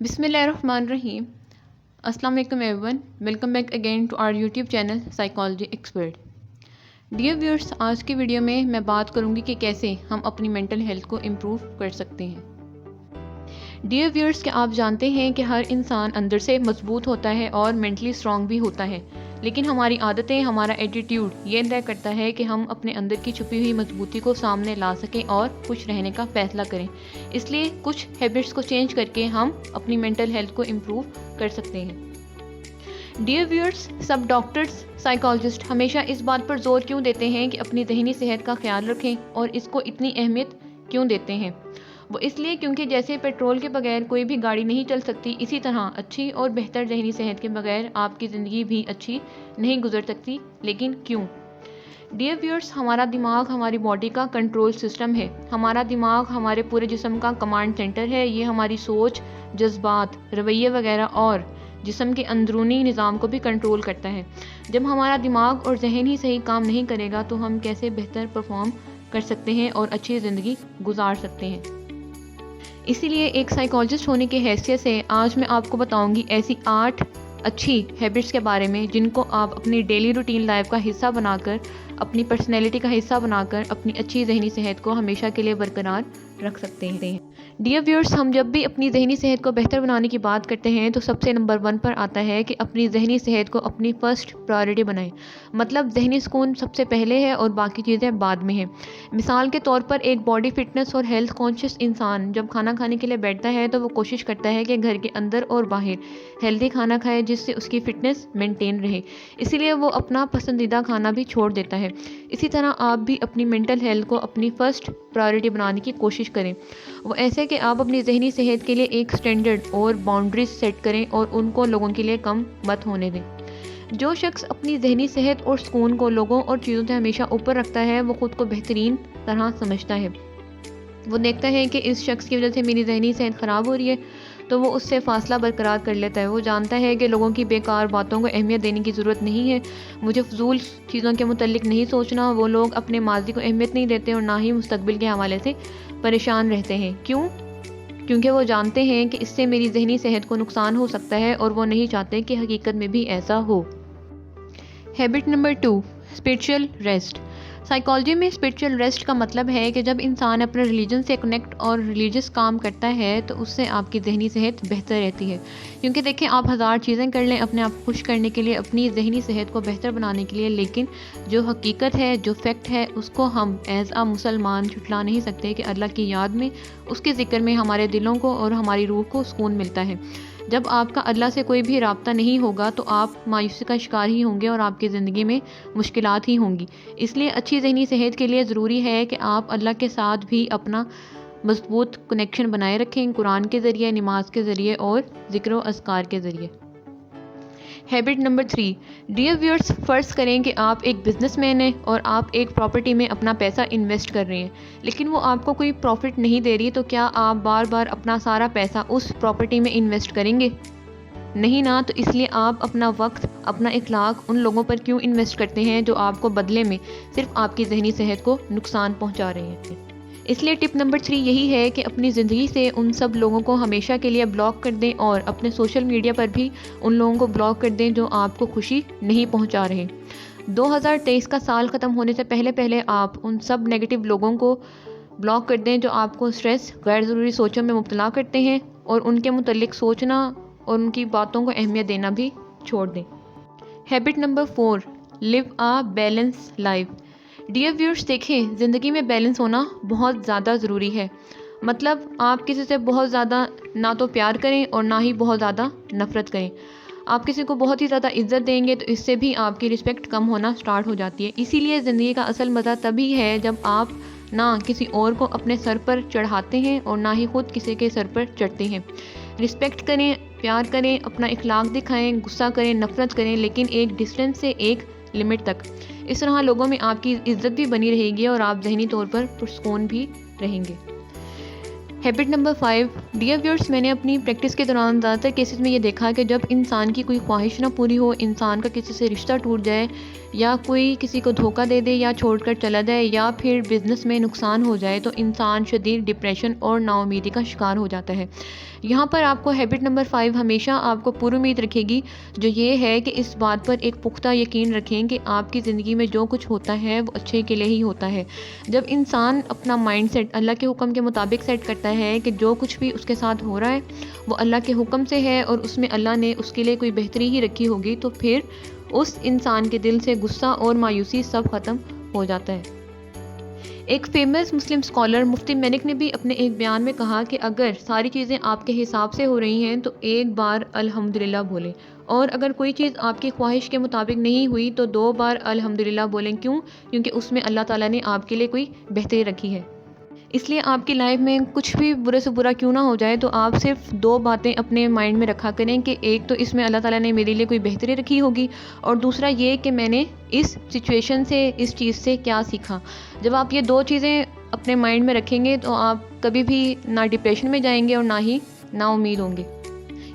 بسم اللہ الرحمن الرحیم. السلام علیکم everyone. Welcome back again to our YouTube channel psychology expert. Dear viewers, آج کی ویڈیو میں بات کروں گی کہ کیسے ہم اپنی مینٹل ہیلتھ کو امپروو کر سکتے ہیں. ڈیئر ویورس، کہ آپ جانتے ہیں کہ ہر انسان اندر سے مضبوط ہوتا ہے اور مینٹلی اسٹرانگ بھی ہوتا ہے، لیکن ہماری عادتیں، ہمارا ایٹیٹیوڈ یہ طے کرتا ہے کہ ہم اپنے اندر کی چھپی ہوئی مضبوطی کو سامنے لا سکیں اور خوش رہنے کا فیصلہ کریں. اس لیے کچھ ہیبٹس کو چینج کر کے ہم اپنی مینٹل ہیلتھ کو امپروو کر سکتے ہیں. ڈیئر ویورس، سب ڈاکٹرز، سائیکالوجسٹ ہمیشہ اس بات پر زور کیوں دیتے ہیں کہ اپنی ذہنی صحت کا خیال رکھیں اور اس کو اتنی اہمیت کیوں دیتے ہیں؟ وہ اس لیے کیونکہ جیسے پیٹرول کے بغیر کوئی بھی گاڑی نہیں چل سکتی، اسی طرح اچھی اور بہتر ذہنی صحت کے بغیر آپ کی زندگی بھی اچھی نہیں گزر سکتی. لیکن کیوں؟ ڈیئر ویورس، ہمارا دماغ ہماری باڈی کا کنٹرول سسٹم ہے. ہمارا دماغ ہمارے پورے جسم کا کمانڈ سینٹر ہے. یہ ہماری سوچ، جذبات، رویے وغیرہ اور جسم کے اندرونی نظام کو بھی کنٹرول کرتا ہے. جب ہمارا دماغ اور ذہن ہی صحیح کام نہیں کرے گا تو ہم کیسے بہتر پرفارم کر سکتے ہیں اور اچھی زندگی گزار سکتے ہیں؟ اسی لیے ایک سائیکالوجسٹ ہونے کی حیثیت سے آج میں آپ کو بتاؤں گی ایسی 8 اچھی ہیبٹس کے بارے میں جن کو آپ اپنی ڈیلی روٹین لائف کا حصہ بنا کر، اپنی پرسنالٹی کا حصہ بنا کر اپنی اچھی ذہنی صحت کو ہمیشہ کے لیے برقرار رکھ سکتے ہیں. ڈیئر ویورس، ہم جب بھی اپنی ذہنی صحت کو بہتر بنانے کی بات کرتے ہیں تو سب سے نمبر 1 پر آتا ہے کہ اپنی ذہنی صحت کو اپنی فرسٹ پرائیورٹی بنائیں. مطلب ذہنی سکون سب سے پہلے ہے اور باقی چیزیں بعد میں ہیں. مثال کے طور پر ایک باڈی فٹنس اور ہیلتھ کانشیس انسان جب کھانا کھانے کے لیے بیٹھتا ہے تو وہ کوشش کرتا ہے کہ گھر کے اندر اور باہر ہیلتھی کھانا کھائے جس سے اس کی فٹنس مینٹین رہے. اسی لیے وہ اپنا پسندیدہ کھانا بھی چھوڑ دیتا ہے. اسی طرح آپ بھی اپنی مینٹل ہیلتھ کو اپنی فرسٹ پرائیورٹی بنانے کی کوشش کریں. وہ ایسے کہ آپ اپنی ذہنی صحت کے لیے ایک سٹینڈرڈ اور باؤنڈریز سیٹ کریں اور ان کو لوگوں کے لیے کم مت ہونے دیں. جو شخص اپنی ذہنی صحت اور سکون کو لوگوں اور چیزوں سے ہمیشہ اوپر رکھتا ہے وہ خود کو بہترین طرح سمجھتا ہے. وہ دیکھتا ہے کہ اس شخص کی وجہ سے میری ذہنی صحت خراب ہو رہی ہے تو وہ اس سے فاصلہ برقرار کر لیتا ہے. وہ جانتا ہے کہ لوگوں کی بیکار باتوں کو اہمیت دینے کی ضرورت نہیں ہے. مجھے فضول چیزوں کے متعلق نہیں سوچنا. وہ لوگ اپنے ماضی کو اہمیت نہیں دیتے اور نہ ہی مستقبل کے حوالے سے پریشان رہتے ہیں. کیوں؟ کیونکہ وہ جانتے ہیں کہ اس سے میری ذہنی صحت کو نقصان ہو سکتا ہے اور وہ نہیں چاہتے کہ حقیقت میں بھی ایسا ہو. Habit number 2، spiritual rest. Psychology میں اسپرچل ریسٹ کا مطلب ہے کہ جب انسان اپنے ریلیجن سے کنیکٹ اور ریلیجس کام کرتا ہے تو اس سے آپ کی ذہنی صحت بہتر رہتی ہے. کیونکہ دیکھیں، آپ 1000 چیزیں کر لیں اپنے آپ کو خوش کرنے کے لیے، اپنی ذہنی صحت کو بہتر بنانے کے لیے، لیکن جو حقیقت ہے، جو فیکٹ ہے، اس کو ہم ایز اے مسلمان جھٹلا نہیں سکتے کہ اللہ کی یاد میں، اس کے ذکر میں ہمارے دلوں کو اور ہماری روح کو سکون ملتا ہے. جب آپ کا اللہ سے کوئی بھی رابطہ نہیں ہوگا تو آپ مایوسی کا شکار ہی ہوں گے اور آپ کی زندگی میں مشکلات ہی ہوں گی. اس لیے اچھی ذہنی صحت کے لیے ضروری ہے کہ آپ اللہ کے ساتھ بھی اپنا مضبوط کنیکشن بنائے رکھیں، قرآن کے ذریعے، نماز کے ذریعے اور ذکر و اذکار کے ذریعے. ہیبٹ نمبر 3، ڈیئر ویورس، فرض کریں کہ آپ ایک بزنس مین ہیں اور آپ ایک پراپرٹی میں اپنا پیسہ انویسٹ کر رہے ہیں، لیکن وہ آپ کو کوئی پروفٹ نہیں دے رہی، تو کیا آپ بار بار اپنا سارا پیسہ اس پراپرٹی میں انویسٹ کریں گے؟ نہیں نا. تو اس لیے آپ اپنا وقت، اپنا اخلاق ان لوگوں پر کیوں انویسٹ کرتے ہیں جو آپ کو بدلے میں صرف آپ کی ذہنی صحت کو نقصان پہنچا رہے ہیں؟ اس لیے ٹپ نمبر 3 یہی ہے کہ اپنی زندگی سے ان سب لوگوں کو ہمیشہ کے لیے بلاک کر دیں اور اپنے سوشل میڈیا پر بھی ان لوگوں کو بلاک کر دیں جو آپ کو خوشی نہیں پہنچا رہے. 2023 کا سال ختم ہونے سے پہلے آپ ان سب نیگیٹو لوگوں کو بلاک کر دیں جو آپ کو سٹریس، غیر ضروری سوچوں میں مبتلا کرتے ہیں، اور ان کے متعلق سوچنا اور ان کی باتوں کو اہمیت دینا بھی چھوڑ دیں. Habit number 4، live a balance life. Dear viewers, دیکھیں، زندگی میں بیلنس ہونا بہت زیادہ ضروری ہے. مطلب آپ کسی سے بہت زیادہ نہ تو پیار کریں اور نہ ہی بہت زیادہ نفرت کریں. آپ کسی کو بہت ہی زیادہ عزت دیں گے تو اس سے بھی آپ کی رسپیکٹ کم ہونا سٹارٹ ہو جاتی ہے. اسی لیے زندگی کا اصل مزہ تبھی ہے جب آپ نہ کسی اور کو اپنے سر پر چڑھاتے ہیں اور نہ ہی خود کسی کے سر پر چڑھتے ہیں. رسپیکٹ کریں، پیار کریں، اپنا اخلاق دکھائیں، غصہ کریں، نفرت کریں، لیکن ایک ڈسٹینس سے، ایک لمٹ تک. اس طرح لوگوں میں آپ کی عزت بھی بنی رہے گی اور آپ ذہنی طور پر پرسکون بھی رہیں گے. ہیبٹ نمبر 5، ڈیئر ویورس، میں نے اپنی پریکٹس کے دوران زیادہ تر کیسز میں یہ دیکھا کہ جب انسان کی کوئی خواہش نہ پوری ہو، انسان کا کسی سے رشتہ ٹوٹ جائے، یا کوئی کسی کو دھوکہ دے دے یا چھوڑ کر چلا جائے، یا پھر بزنس میں نقصان ہو جائے، تو انسان شدید ڈپریشن اور نا امیدی کا شکار ہو جاتا ہے. یہاں پر آپ کو ہیبٹ نمبر 5 ہمیشہ آپ کو پر امید رکھے گی، جو یہ ہے کہ اس بات پر ایک پختہ یقین رکھیں کہ آپ کی زندگی میں جو کچھ ہوتا ہے وہ اچھے کے لیے ہی ہوتا ہے۔ جب انسان اپنا مائنڈ سیٹ اللہ کے حکم کے مطابق سیٹ کرتا ہے کہ جو کچھ بھی اس کے ساتھ ہو رہا ہے وہ اللہ کے حکم سے ہے اور اس میں اللہ نے اس کے لیے کوئی بہتری ہی رکھی ہوگی، تو پھر اس انسان کے دل سے غصہ اور مایوسی سب ختم ہو جاتا ہے۔ ایک فیمس مسلم اسکالر مفتی مینک نے بھی اپنے ایک بیان میں کہا کہ اگر ساری چیزیں آپ کے حساب سے ہو رہی ہیں تو ایک بار الحمدللہ بولیں، اور اگر کوئی چیز آپ کی خواہش کے مطابق نہیں ہوئی تو 2 بار الحمدللہ بولیں۔ کیوں؟ کیونکہ اس میں اللہ تعالیٰ نے آپ کے لیے کوئی بہتری رکھی ہے۔ اس لیے آپ کی لائف میں کچھ بھی برے سے برا کیوں نہ ہو جائے تو آپ صرف 2 باتیں اپنے مائنڈ میں رکھا کریں کہ ایک تو اس میں اللہ تعالیٰ نے میرے لیے کوئی بہتری رکھی ہوگی، اور دوسرا یہ کہ میں نے اس سچویشن سے، اس چیز سے کیا سیکھا۔ جب آپ یہ 2 چیزیں اپنے مائنڈ میں رکھیں گے تو آپ کبھی بھی نہ ڈپریشن میں جائیں گے اور نہ ہی نا امید ہوں گے،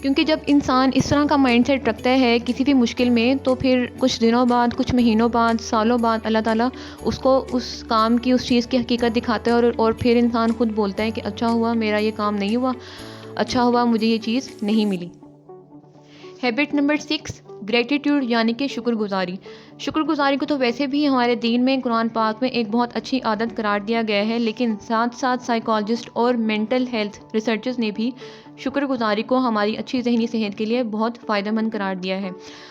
کیونکہ جب انسان اس طرح کا مائنڈ سیٹ رکھتا ہے کسی بھی مشکل میں تو پھر کچھ دنوں بعد، کچھ مہینوں بعد، سالوں بعد اللہ تعالیٰ اس کو اس کام کی، اس چیز کی حقیقت دکھاتا ہے، اور پھر انسان خود بولتا ہے کہ اچھا ہوا میرا یہ کام نہیں ہوا، اچھا ہوا مجھے یہ چیز نہیں ملی۔ ہیبٹ نمبر 6 گریٹیٹیوڈ یعنی کہ شکر گزاری۔ شکر گزاری کو تو ویسے بھی ہمارے دین میں، قرآن پاک میں ایک بہت اچھی عادت قرار دیا گیا ہے، لیکن ساتھ ساتھ سائیکالوجسٹ اور مینٹل ہیلتھ ریسرچرز نے بھی شکر گزاری کو ہماری اچھی ذہنی صحت کے لیے بہت فائدہ مند قرار دیا ہے۔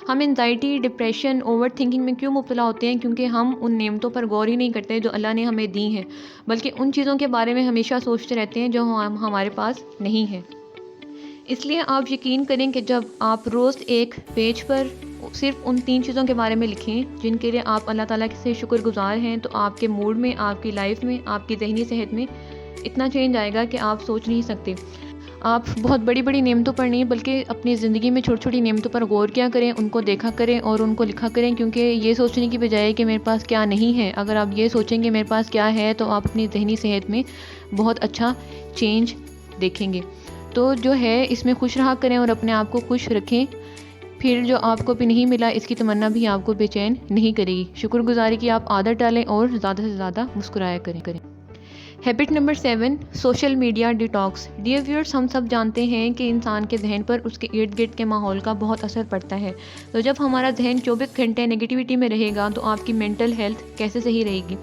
ہم انزائٹی، ڈپریشن، اوور تھنکنگ میں کیوں مبتلا ہوتے ہیں؟ کیونکہ ہم ان نعمتوں پر غور ہی نہیں کرتے جو اللہ نے ہمیں دی ہیں، بلکہ ان چیزوں کے بارے میں ہمیشہ سوچتے رہتے ہیں جو ہمارے پاس نہیں ہیں۔ اس لیے آپ یقین کریں کہ جب آپ روز ایک پیج پر صرف ان 3 چیزوں کے بارے میں لکھیں جن کے لیے آپ اللہ تعالیٰ سے شکر گزار ہیں، تو آپ کے موڈ میں، آپ کی لائف میں، آپ کی ذہنی صحت میں اتنا چینج آئے گا کہ آپ سوچ نہیں سکتے۔ آپ بہت بڑی بڑی نعمتوں پر نہیں بلکہ اپنی زندگی میں چھوٹی چھوٹی نعمتوں پر غور کیا کریں، ان کو دیکھا کریں اور ان کو لکھا کریں، کیونکہ یہ سوچنے کی بجائے کہ میرے پاس کیا نہیں ہے، اگر آپ یہ سوچیں گے میرے پاس کیا ہے تو آپ اپنی ذہنی صحت میں بہت اچھا چینج دیکھیں گے۔ تو جو ہے اس میں خوش رہا کریں اور اپنے آپ کو خوش رکھیں، پھر جو آپ کو بھی نہیں ملا اس کی تمنا بھی آپ کو بے چین نہیں کرے گی۔ شکر گزاری کی آپ عادت ڈالیں اور زیادہ سے زیادہ مسکرایا کریں۔ Habit number 7 social media detox. Dear viewers, ہم سب جانتے ہیں کہ انسان کے ذہن پر اس کے ارد گرد کے ماحول کا بہت اثر پڑتا ہے، تو جب ہمارا ذہن 24 گھنٹے نیگیٹیوٹی میں رہے گا تو آپ کی مینٹل ہیلتھ کیسے صحیح رہے گی؟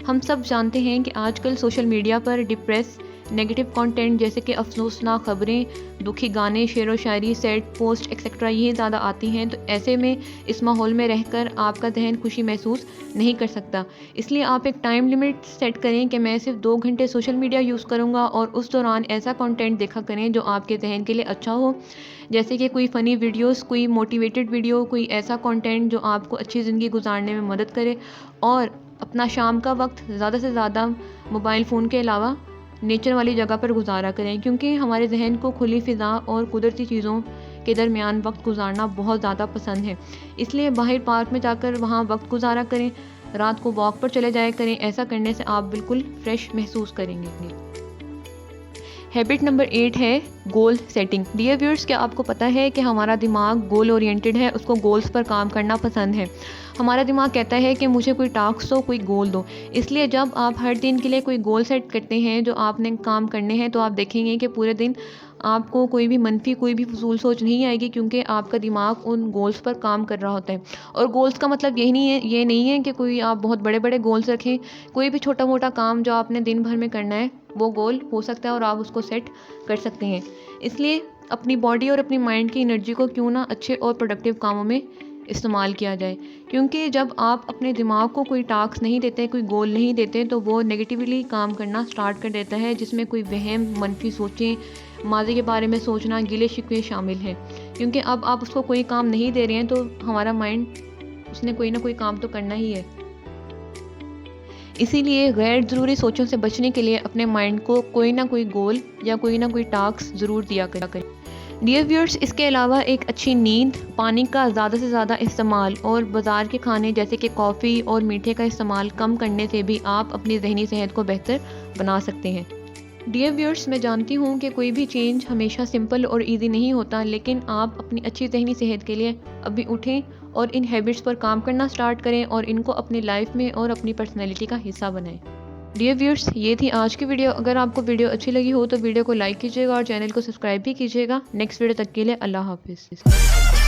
ہم سب جانتے ہیں کہ آج کل سوشل میڈیا پر ڈپریس، نیگیٹو کنٹینٹ جیسے کہ افسوسناک خبریں، دکھی گانے، شعر و شاعری، سیڈ پوسٹ ایکسیٹرا یہ زیادہ آتی ہیں، تو ایسے میں اس ماحول میں رہ کر آپ کا ذہن خوشی محسوس نہیں کر سکتا۔ اس لیے آپ ایک ٹائم لمٹ سیٹ کریں کہ میں صرف 2 گھنٹے سوشل میڈیا یوز کروں گا، اور اس دوران ایسا کنٹینٹ دیکھا کریں جو آپ کے ذہن کے لیے اچھا ہو، جیسے کہ کوئی فنی ویڈیوز، کوئی موٹیویٹڈ ویڈیو، کوئی ایسا کنٹینٹ جو آپ کو اچھی زندگی گزارنے میں مدد کرے، اور اپنا شام کا وقت زیادہ سے زیادہ موبائل فون کے علاوہ نیچر والی جگہ پر گزارا کریں، کیونکہ ہمارے ذہن کو کھلی فضا اور قدرتی چیزوں کے درمیان وقت گزارنا بہت زیادہ پسند ہے۔ اس لیے باہر پارک میں جا کر وہاں وقت گزارا کریں، رات کو واک پر چلے جایا کریں، ایسا کرنے سے آپ بالکل فریش محسوس کریں گے۔ ہیبٹ نمبر 8 ہے گول سیٹنگ۔ ڈیئر ویورز، کیا آپ کو پتہ ہے کہ ہمارا دماغ گول اورینٹڈ ہے، اس کو گولز پر کام کرنا پسند ہے۔ ہمارا دماغ کہتا ہے کہ مجھے کوئی ٹاسک دو، کوئی گول دو۔ اس لیے جب آپ ہر دن کے لیے کوئی گول سیٹ کرتے ہیں جو آپ نے کام کرنے ہیں، تو آپ دیکھیں گے کہ پورے دن آپ کو کوئی بھی منفی، کوئی بھی فضول سوچ نہیں آئے گی، کیونکہ آپ کا دماغ ان گولز پر کام کر رہا ہوتا ہے۔ اور گولز کا مطلب یہ نہیں ہے کہ کوئی آپ بہت بڑے بڑے گولز رکھیں، کوئی بھی چھوٹا موٹا کام جو آپ نے دن بھر میں کرنا ہے وہ گول ہو سکتا ہے اور آپ اس کو سیٹ کر سکتے ہیں۔ اس لیے اپنی باڈی اور اپنی مائنڈ کی انرجی کو کیوں نہ اچھے اور پروڈکٹیو کاموں میں استعمال کیا جائے، کیونکہ جب آپ اپنے دماغ کو کوئی ٹاسک نہیں دیتے، کوئی گول نہیں دیتے، تو وہ نیگیٹیولی کام کرنا سٹارٹ کر دیتا ہے، جس میں کوئی وہم، منفی سوچیں، ماضی کے بارے میں سوچنا، گلے شکوے شامل ہیں۔ کیونکہ اب آپ اس کو کوئی کام نہیں دے رہے ہیں تو ہمارا مائنڈ اس نے کوئی نہ کوئی کام تو کرنا ہی ہے۔ اسی لیے غیر ضروری سوچوں سے بچنے کے لیے اپنے مائنڈ کو کوئی نہ کوئی گول یا کوئی نہ کوئی ٹاسک ضرور دیا کریں۔ ڈیئر ویورز، اس کے علاوہ ایک اچھی نیند، پانی کا زیادہ سے زیادہ استعمال اور بازار کے کھانے جیسے کہ کافی اور میٹھے کا استعمال کم کرنے سے بھی آپ اپنی ذہنی صحت کو بہتر بنا سکتے ہیں۔ ڈیئر ویورز، میں جانتی ہوں کہ کوئی بھی چینج ہمیشہ سمپل اور ایزی نہیں ہوتا، لیکن آپ اپنی اچھی ذہنی صحت کے لیے ابھی اٹھیں اور ان ہیبٹس پر کام کرنا سٹارٹ کریں اور ان کو اپنی لائف میں اور اپنی پرسنالٹی کا حصہ بنائیں۔ ڈیئر ویورس، یہ تھی آج کی ویڈیو. اگر آپ کو ویڈیو اچھی لگی ہو تو ویڈیو کو لائک کیجیے گا اور چینل کو سبسکرائب بھی کیجیے گا. نیکسٹ ویڈیو تک کے لیے اللہ حافظ.